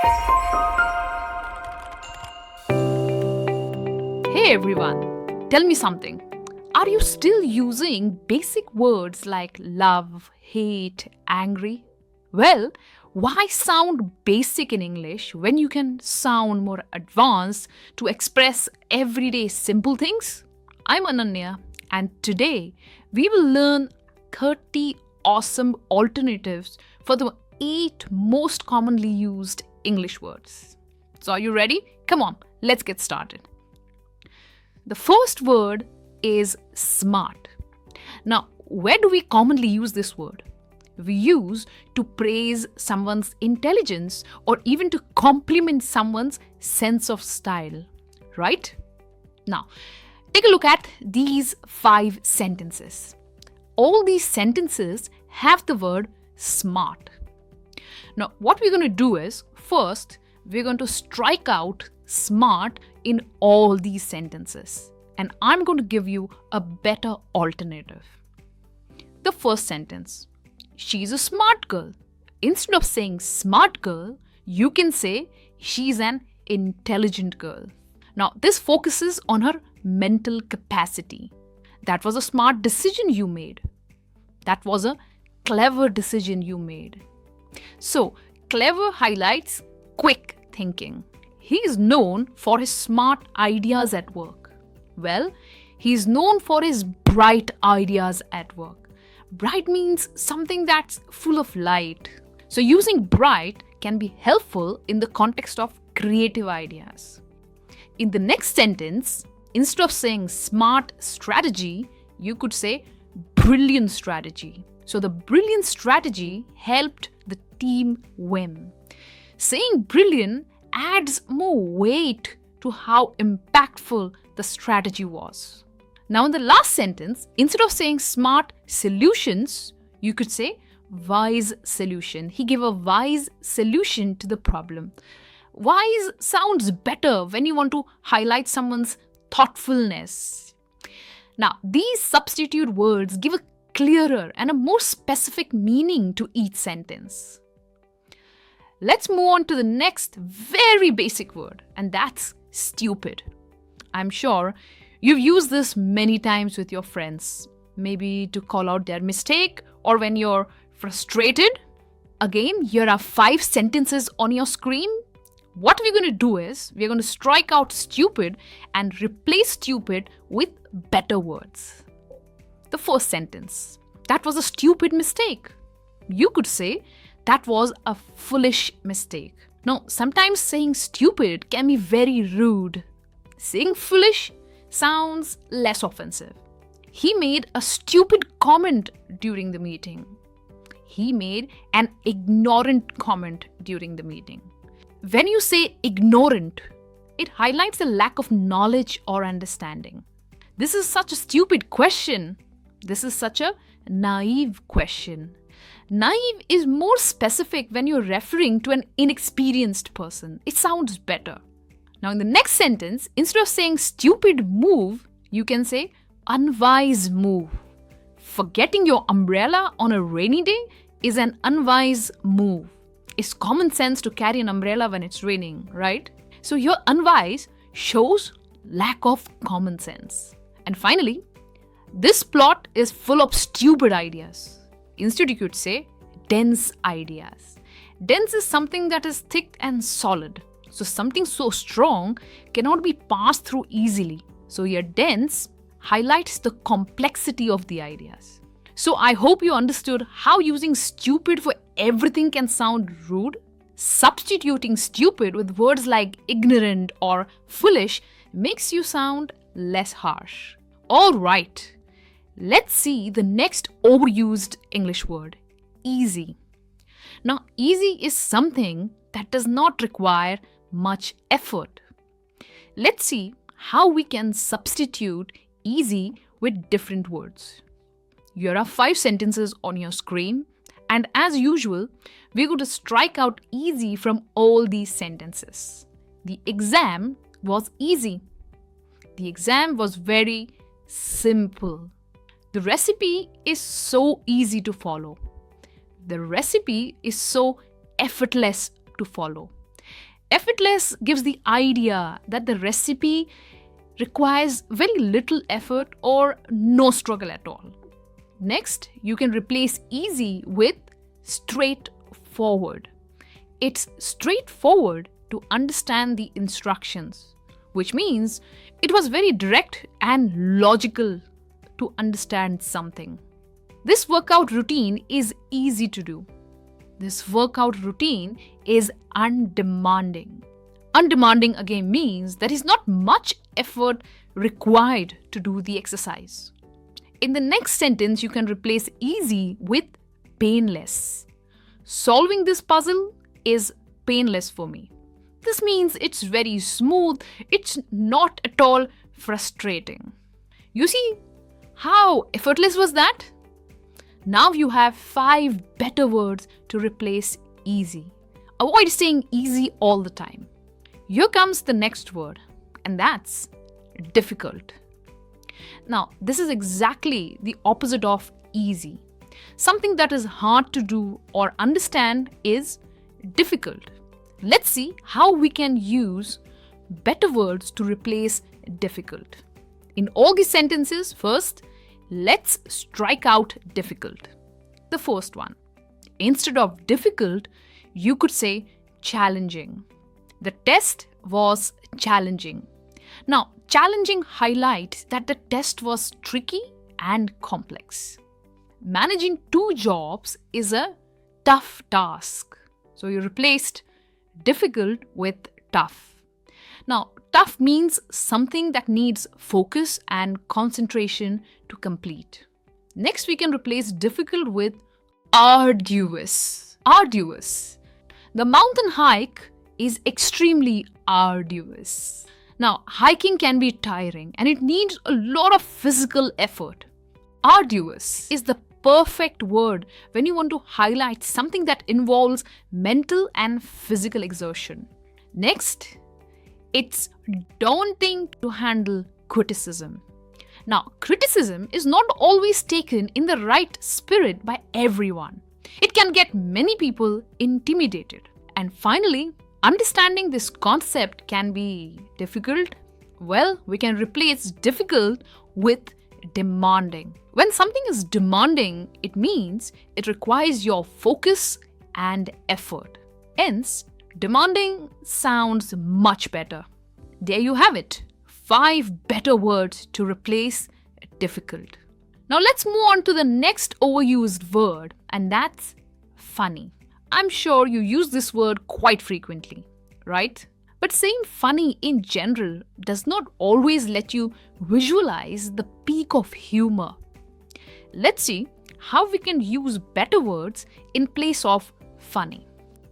Hey everyone, tell me something. Are you still using basic words like love, hate, angry? Well, why sound basic in English when you can sound more advanced to express everyday simple things? I'm Ananya, and today we will learn 30 awesome alternatives for the 8 most commonly used English words. So, are you ready? Come on, let's get started. The first word is smart. Now, where do we commonly use this word? We use to praise someone's intelligence or even to compliment someone's sense of style, right? Now, take a look at these 5 sentences. All these sentences have the word smart. Now, what we're going to do is, first, we're going to strike out smart in all these sentences. And I'm going to give you a better alternative. The first sentence, she's a smart girl. Instead of saying smart girl, you can say she's an intelligent girl. Now, this focuses on her mental capacity. That was a smart decision you made. That was a clever decision you made. So, clever highlights quick thinking. He is known for his smart ideas at work. Well, he is known for his bright ideas at work. Bright means something that's full of light. So using bright can be helpful in the context of creative ideas. In the next sentence, instead of saying smart strategy, you could say brilliant strategy. So the brilliant strategy helped the team win. Saying brilliant adds more weight to how impactful the strategy was. Now, in the last sentence, instead of saying smart solutions, you could say wise solution. He gave a wise solution to the problem. Wise sounds better when you want to highlight someone's thoughtfulness. Now, these substitute words give a clearer and a more specific meaning to each sentence. Let's move on to the next very basic word, and that's stupid. I'm sure you've used this many times with your friends, maybe to call out their mistake or when you're frustrated. Again, here are 5 sentences on your screen. What we're going to do is we're going to strike out stupid and replace stupid with better words. The first sentence, that was a stupid mistake. You could say, that was a foolish mistake. Now, sometimes saying stupid can be very rude. Saying foolish sounds less offensive. He made a stupid comment during the meeting. He made an ignorant comment during the meeting. When you say ignorant, it highlights the lack of knowledge or understanding. This is such a stupid question. This is such a naive question. Naive is more specific when you're referring to an inexperienced person. It sounds better. Now, in the next sentence, instead of saying stupid move, you can say unwise move. Forgetting your umbrella on a rainy day is an unwise move. It's common sense to carry an umbrella when it's raining, right? So your unwise shows lack of common sense. And finally, this plot is full of stupid ideas. Instead, you could say dense ideas. Dense is something that is thick and solid. So something so strong cannot be passed through easily. So here dense highlights the complexity of the ideas. So I hope you understood how using stupid for everything can sound rude. Substituting stupid with words like ignorant or foolish makes you sound less harsh. Alright, let's see the next overused English word, easy. Now, easy is something that does not require much effort. Let's see how we can substitute easy with different words. Here are 5 sentences on your screen, and as usual, we're going to strike out easy from all these sentences. The exam was easy. The exam was very simple. The recipe is so easy to follow. The recipe is so effortless to follow. Effortless gives the idea that the recipe requires very little effort or no struggle at all. Next, you can replace easy with straightforward. It's straightforward to understand the instructions, which means it was very direct and logical to understand something. This workout routine is easy to do. This workout routine is undemanding. Undemanding again means there is not much effort required to do the exercise. In the next sentence, you can replace easy with painless. Solving this puzzle is painless for me. This means it's very smooth, it's not at all frustrating. You see how effortless was that? Now you have 5 better words to replace easy. Avoid saying easy all the time. Here comes the next word, and that's difficult. Now, this is exactly the opposite of easy. Something that is hard to do or understand is difficult. Let's see how we can use better words to replace difficult. In all these sentences, first, let's strike out difficult. The first one. Instead of difficult, you could say challenging. The test was challenging. Now, challenging highlights that the test was tricky and complex. Managing 2 jobs is a tough task. So you replaced difficult with tough. Now, tough means something that needs focus and concentration to complete. Next, we can replace difficult with arduous. Arduous. The mountain hike is extremely arduous. Now, hiking can be tiring and it needs a lot of physical effort. Arduous is the perfect word when you want to highlight something that involves mental and physical exertion. Next, it's daunting to handle criticism. Now, criticism is not always taken in the right spirit by everyone. It can get many people intimidated. And finally, understanding this concept can be difficult. Well, we can replace difficult with demanding. When something is demanding, it means it requires your focus and effort. Hence, demanding sounds much better. There you have it. 5 better words to replace difficult. Now let's move on to the next overused word, and that's funny. I'm sure you use this word quite frequently, right? But saying funny in general does not always let you visualize the peak of humor. Let's see how we can use better words in place of funny.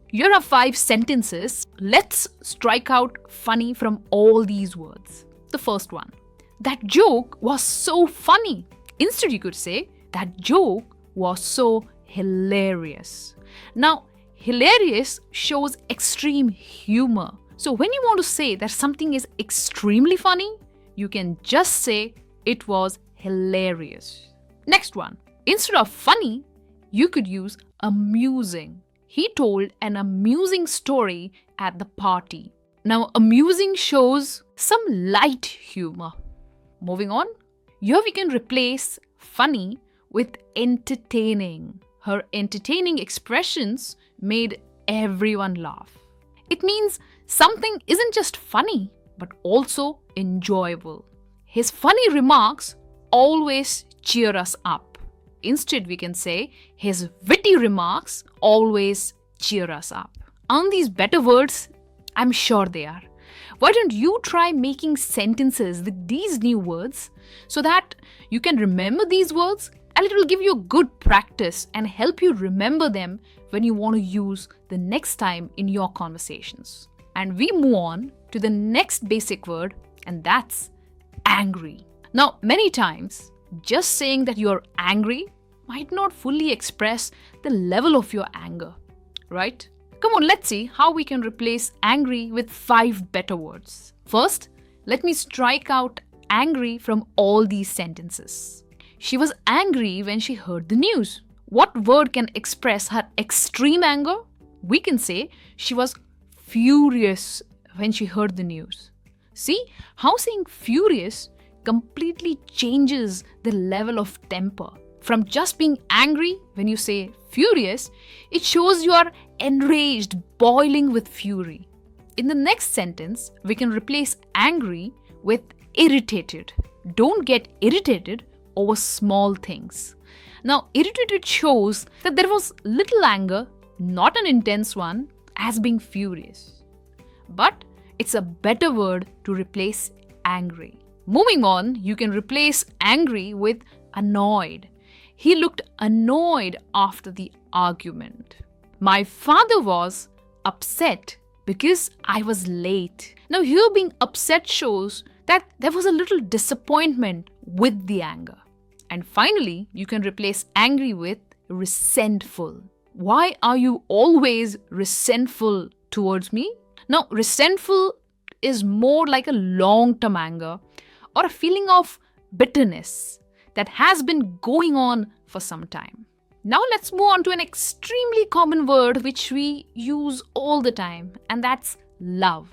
Here are 5 sentences. Let's strike out funny from all these words. The first one. That joke was so funny. Instead, you could say, that joke was so hilarious. Now, hilarious shows extreme humor. So when you want to say that something is extremely funny, you can just say it was hilarious. Next one. Instead of funny, you could use amusing. He told an amusing story at the party. Now, amusing shows some light humor. Moving on. Here we can replace funny with entertaining. Her entertaining expressions made everyone laugh. It means something isn't just funny, but also enjoyable. His funny remarks always cheer us up. Instead, we can say his witty remarks always cheer us up. Aren't these better words? I'm sure they are. Why don't you try making sentences with these new words so that you can remember these words, and it will give you a good practice and help you remember them when you want to use the next time in your conversations. And we move on to the next basic word, and that's angry. Now, many times, just saying that you're angry might not fully express the level of your anger, right? Come on, let's see how we can replace angry with 5 better words. First, let me strike out angry from all these sentences. She was angry when she heard the news. What word can express her extreme anger? We can say she was furious when she heard the news. See how saying furious completely changes the level of temper. From just being angry, when you say furious, it shows you are enraged, boiling with fury. In the next sentence, we can replace angry with irritated. Don't get irritated over small things. Now, irritated shows that there was little anger, not an intense one, as being furious. But it's a better word to replace angry. Moving on, you can replace angry with annoyed. He looked annoyed after the argument. My father was upset because I was late. Now, here being upset shows that there was a little disappointment with the anger. And finally, you can replace angry with resentful. Why are you always resentful towards me? Now, resentful is more like a long-term anger or a feeling of bitterness that has been going on for some time. Now let's move on to an extremely common word which we use all the time, and that's love.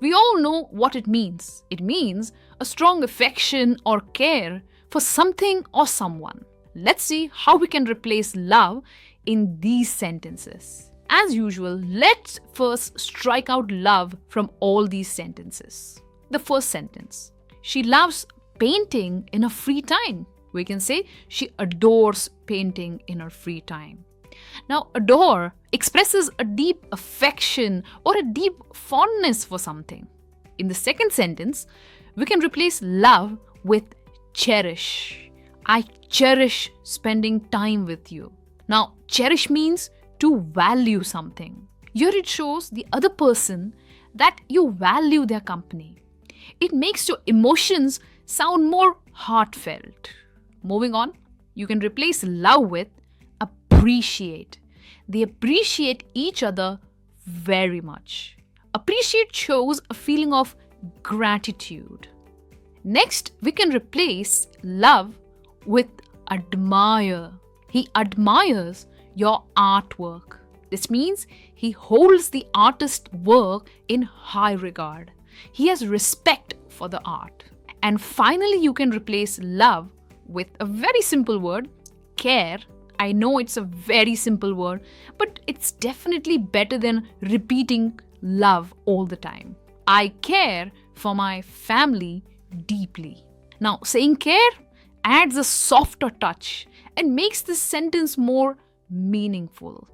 We all know what it means. It means a strong affection or care for something or someone. Let's see how we can replace love in these sentences. As usual, let's first strike out love from all these sentences. The first sentence. She loves painting in her free time. We can say she adores painting in her free time. Now, adore expresses a deep affection or a deep fondness for something. In the second sentence, we can replace love with cherish. I cherish spending time with you. Now, cherish means to value something. Here it shows the other person that you value their company. It makes your emotions sound more heartfelt. Moving on, you can replace love with appreciate. They appreciate each other very much. Appreciate shows a feeling of gratitude. Next, we can replace love with admire. He admires your artwork. This means he holds the artist's work in high regard. He has respect for the art. And finally, you can replace love with a very simple word, care. I know it's a very simple word, but it's definitely better than repeating love all the time. I care for my family deeply. Now, saying care adds a softer touch and makes this sentence more meaningful.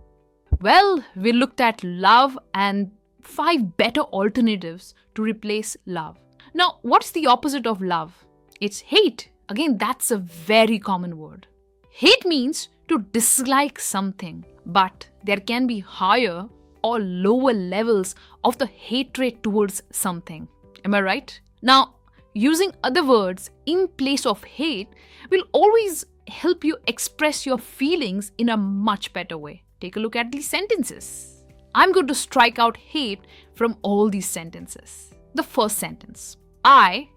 Well, we looked at love and 5 better alternatives to replace love. Now, what's the opposite of love? It's hate. Again, that's a very common word. Hate means to dislike something, but there can be higher or lower levels of the hatred towards something. Am I right? Now, using other words in place of hate will always help you express your feelings in a much better way. Take a look at these sentences. I'm going to strike out hate from all these sentences. The first sentence. I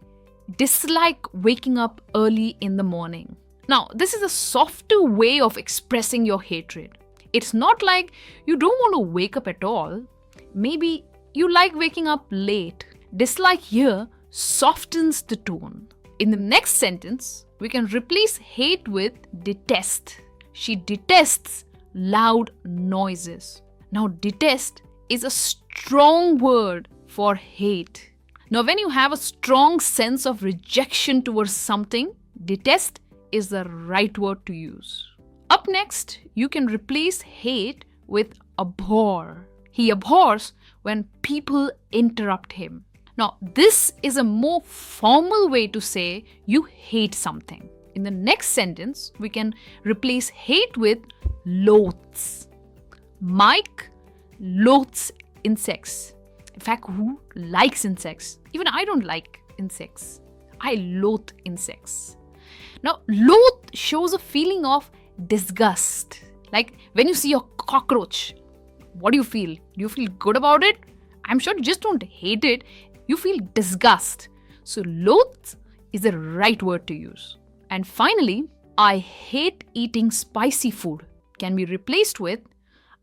dislike waking up early in the morning. Now, this is a softer way of expressing your hatred. It's not like you don't want to wake up at all. Maybe you like waking up late. Dislike here softens the tone. In the next sentence, we can replace hate with detest. She detests loud noises. Now, detest is a strong word for hate. Now, when you have a strong sense of rejection towards something, detest is the right word to use. Up next, you can replace hate with abhor. He abhors when people interrupt him. Now, this is a more formal way to say you hate something. In the next sentence, we can replace hate with loathes. Mike loathes insects. In fact, who likes insects? Even I don't like insects. I loathe insects. Now, loathe shows a feeling of disgust. Like when you see a cockroach, what do you feel? Do you feel good about it? I'm sure you just don't hate it. You feel disgust. So, loathe is the right word to use. And finally, I hate eating spicy food can be replaced with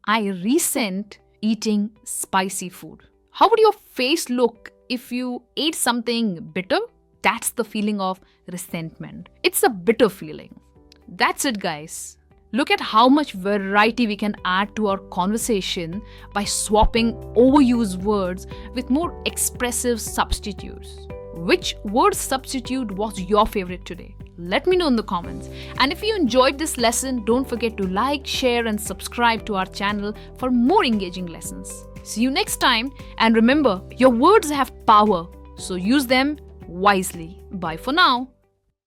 I resent eating spicy food. How would your face look if you ate something bitter? That's the feeling of resentment. It's a bitter feeling. That's it, guys. Look at how much variety we can add to our conversation by swapping overused words with more expressive substitutes. Which word substitute was your favorite today? Let me know in the comments. And if you enjoyed this lesson, don't forget to like, share, and subscribe to our channel for more engaging lessons. See you next time. And remember, your words have power, so use them wisely. Bye for now.